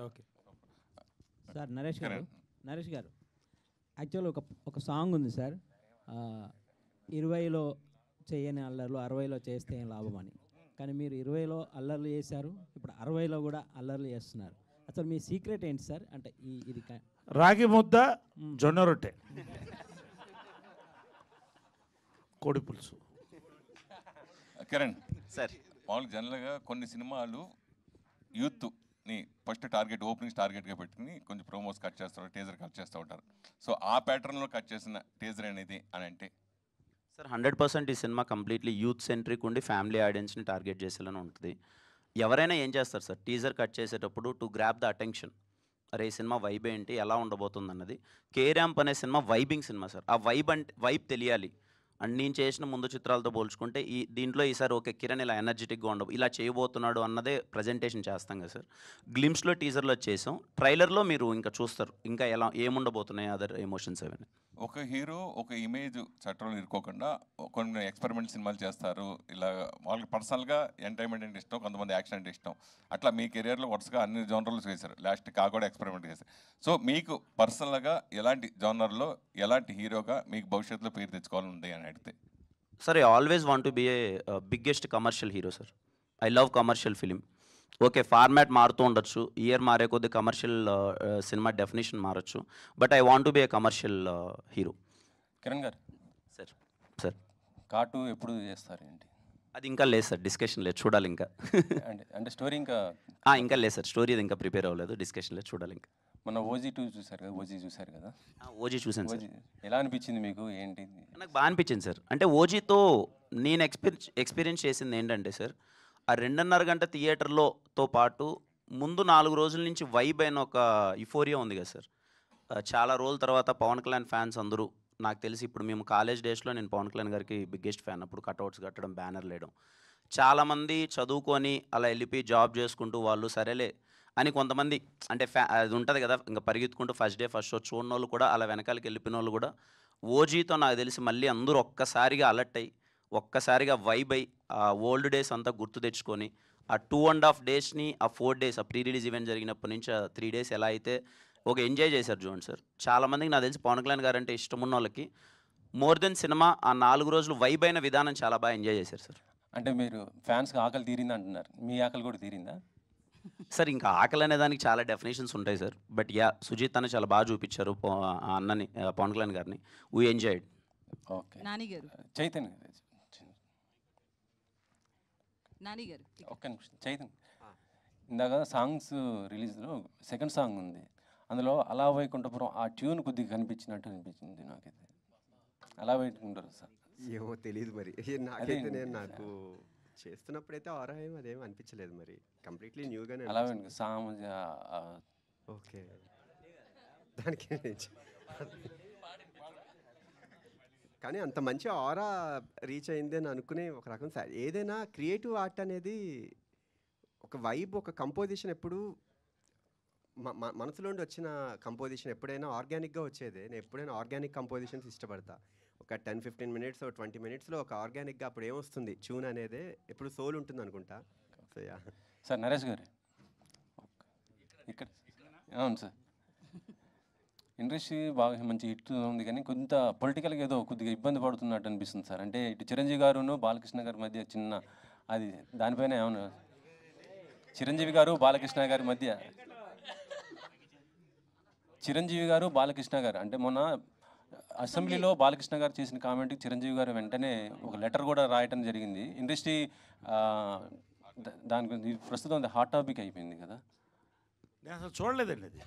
Okay sir Naresh గారు actual ఒక song ఉంది సార్, 20లో చేయని అల్లర్లు 60లో చేస్తే ఏం లాభం అని. కానీ మీరు 20లో అల్లర్లు చేశారు, ఇప్పుడు 60లో కూడా అల్లర్లు చేస్తున్నారు. అసలు మీ సీక్రెట్ ఏంటి సార్? అంటే ఇది రాగి ముద్ద, జొన్న రొట్టె, కోడి పులుసు. కిరణ్ సార్, మామూలుగా జనరల్గా కొన్ని సినిమాలు యూత్ని ఫస్ట్ టార్గెట్, ఓపెనింగ్స్ టార్గెట్గా పెట్టుకుని కొంచెం ప్రోమోస్ కట్ చేస్తారు, టీజర్ కట్ చేస్తూ ఉంటారు. సో ఆ ప్యాటర్న్లో కట్ చేసిన టీజర్ అనేది అని అంటే సార్ 100% ఈ సినిమా కంప్లీట్లీ యూత్ సెంట్రిక్ ఉండి ఫ్యామిలీ ఆడియన్స్ని టార్గెట్ చేసేలానే ఉంటుంది. ఎవరైనా ఏం చేస్తారు సార్, టీజర్ కట్ చేసేటప్పుడు టు గ్రాప్ ద అటెన్షన్, అరే ఈ సినిమా వైబ్ ఏంటి, ఎలా ఉండబోతుంది అన్నది. కే ర్యాంప్ అనే సినిమా వైబింగ్ సినిమా సార్. ఆ వైబ్ తెలియాలి. అండ్ నేను చేసిన ముందు చిత్రాలతో పోల్చుకుంటే దీంట్లో ఈసారి ఓకే కిరణ్ ఇలా ఎనర్జెటిక్గా ఇలా చేయబోతున్నాడు అన్నదే ప్రజెంటేషన్ చేస్తాం కదా సార్. గ్లిమ్స్లో టీజర్లో చేసాం, ట్రైలర్లో మీరు ఇంకా చూస్తారు ఇంకా ఎలా ఏముండబోతున్నాయి అదర్ ఎమోషన్స్ అవన్నీ. ఒక హీరో ఒక ఇమేజ్ చట్టంలో ఇరుకోకుండా కొన్ని ఎక్స్పెరిమెంట్ సినిమాలు చేస్తారు. ఇలా వాళ్ళకి పర్సనల్గా ఎంటర్టైన్మెంట్ అంటే ఇష్టం, కొంతమంది యాక్షన్ అంటే ఇష్టం. అట్లా మీ కెరియర్లో వరుసగా అన్ని జోనర్లు చేశారు, లాస్ట్ కూడా ఎక్స్పెరిమెంట్ చేశారు. సో మీకు పర్సనల్గా ఎలాంటి జోనర్లో ఎలాంటి హీరోగా మీకు భవిష్యత్తులో పేరు తెచ్చుకోవాలని ఉంది అని అడిగితే? Sir, I always want to be a biggest commercial hero sir. I love commercial film. Okay, format మారుతూ ఉండొచ్చు, ఇయర్ మారే కొద్ది కమర్షియల్ సినిమా డెఫినేషన్ మారచ్చు, but I want to be a commercial hero. Kiran garu sir cart ఎప్పుడు చేస్తారు ఏంటి? అది ఇంకా లేదు సార్, డిస్కషన్ లేదు, చూడాలి ఇంకా. అంటే స్టోరీ ఇంకా ఇంకా లేదు సార్, స్టోరీ అది ఇంకా ప్రిపేర్ అవ్వలేదు, డిస్కషన్ లేదు, చూడాలి ఇంకా. మన ఓజీ చూసారు కదా? ఓజీ చూసాను సార్. ఎలా అనిపించింది మీకు? ఏంటి? నాకు బాగా అనిపించింది సార్. అంటే ఓజీతో నేను ఎక్స్పీరియన్స్ చేసింది ఏంటంటే సార్, ఆ 2.5 గంట థియేటర్లోతో పాటు ముందు 4 రోజుల నుంచి వైబ్ అయిన ఒక యుఫోరియా ఉంది కదా సార్. చాలా రోజుల తర్వాత పవన్ కళ్యాణ్ ఫ్యాన్స్ అందరూ, నాకు తెలిసి ఇప్పుడు మేము కాలేజ్ డేస్లో నేను పవన్ కళ్యాణ్ గారికి బిగ్గెస్ట్ ఫ్యాన్. అప్పుడు కట్అవుట్స్ కట్టడం, బ్యానర్లు వేయడం, చాలామంది చదువుకొని అలా వెళ్ళిపోయి జాబ్ చేసుకుంటూ వాళ్ళు సరేలే అని కొంతమంది అంటే అది ఉంటుంది కదా, ఇంకా పరిగెత్తుకుంటూ ఫస్ట్ డే ఫస్ట్ షో చూడని వాళ్ళు కూడా అలా వెనకాలకి వెళ్ళిపోయిన వాళ్ళు కూడా ఓజీతో నాకు తెలిసి మళ్ళీ అందరూ ఒక్కసారిగా అలర్ట్ అయ్యి ఒక్కసారిగా వైబ్ అయ్యి ఆ ఓల్డ్ డేస్ అంతా గుర్తు తెచ్చుకొని ఆ 2.5 డేస్ని ఆ 4 డేస్ ఆ ప్రీ రిలీజ్ ఈవెంట్ జరిగినప్పటి నుంచి ఆ 3 డేస్ ఎలా అయితే ఒక ఎంజాయ్ చేశారు చూడండి సార్. చాలామందికి నాకు తెలిసి పవన్ కళ్యాణ్ గారు అంటే ఇష్టం ఉన్న వాళ్ళకి మోర్ దెన్ సినిమా ఆ 4 రోజులు వైబ్ అయిన విధానం చాలా బాగా ఎంజాయ్ చేశారు సార్. అంటే మీరు ఫ్యాన్స్కి ఆకలి తీరింది అంటున్నారు, మీ ఆకలి కూడా తీరిందా సార్? ఇంకా ఆకలి అనే దానికి చాలా డెఫినేషన్స్ ఉంటాయి సార్, బట్ సుజిత్ అన్న చాలా బాగా చూపించారు ఆ అన్నని, పవన్ కళ్యాణ్ గారిని. We enjoyed. ఓకే చైతన్య ఒక్క నిమిషం. చైతన్య, ఇందాక సాంగ్స్ రిలీజ్లో సెకండ్ సాంగ్ ఉంది, అందులో అలా వైకుంఠపురం ఆ ట్యూన్ కొద్దిగా కనిపించినట్టు అనిపించింది నాకైతే. అలా వైకుంఠపురం సార్ ఏమో తెలియదు మరి, నాకైతే నాకు చేస్తున్నప్పుడైతే ఆరా ఏం అదేం అనిపించలేదు, మరి కంప్లీట్లీ న్యూగానే అలా ఓకే. దానికి కానీ అంత మంచి ఆరా రీచ్ అయింది అని అనుకునే ఒక రకం సార్. ఏదైనా క్రియేటివ్ ఆర్ట్ అనేది ఒక వైబ్, ఒక కంపోజిషన్ ఎప్పుడు మనసులోండి వచ్చిన కంపోజిషన్ ఎప్పుడైనా ఆర్గానిక్గా వచ్చేదే. నేను ఎప్పుడైనా ఆర్గానిక్ కంపోజిషన్స్ ఇష్టపడతా. ఒక 10-15 మినిట్స్ 20 మినిట్స్లో ఒక ఆర్గానిక్గా అప్పుడు ఏమొస్తుంది ట్యూన్ అనేది ఎప్పుడు సోల్ ఉంటుంది అనుకుంటా. సో సార్ నరేష్ గారు ఇక్కడ అవును సార్, ఇండస్ట్రీ బాగా మంచి హిట్ ఉంది, కానీ కొంత పొలిటికల్గా ఏదో కొద్దిగా ఇబ్బంది పడుతున్నట్టు అనిపిస్తుంది సార్. అంటే ఇటు చిరంజీవి గారును బాలకృష్ణ గారి మధ్య చిన్న అది దానిపైన ఏమన్నా, చిరంజీవి గారు బాలకృష్ణ గారి మధ్య, చిరంజీవి గారు బాలకృష్ణ గారు అంటే మొన్న అసెంబ్లీలో బాలకృష్ణ గారు చేసిన కామెంట్కి చిరంజీవి గారు వెంటనే ఒక లెటర్ కూడా రాయటం జరిగింది. ఇండస్ట్రీ దాని గురించి ప్రస్తుతం హాట్ టాపిక్ అయిపోయింది కదా. నేను అసలు చూడలేదండి అది,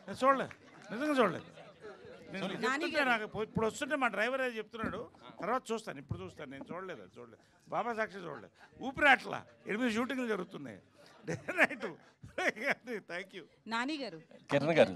నేను చూడలేదు, నిజంగా చూడలేదు. నేను చెప్తుంటే నాకు ఇప్పుడు వస్తుంటే మా డ్రైవర్ అది చెప్తున్నాడు, తర్వాత చూస్తాను, ఇప్పుడు చూస్తాను. నేను చూడలేదు బాబా సాక్షి చూడలేదు. ఊపిరి అట్లా 8 షూటింగ్లు జరుగుతున్నాయి day night. Thank you. Kiran గారు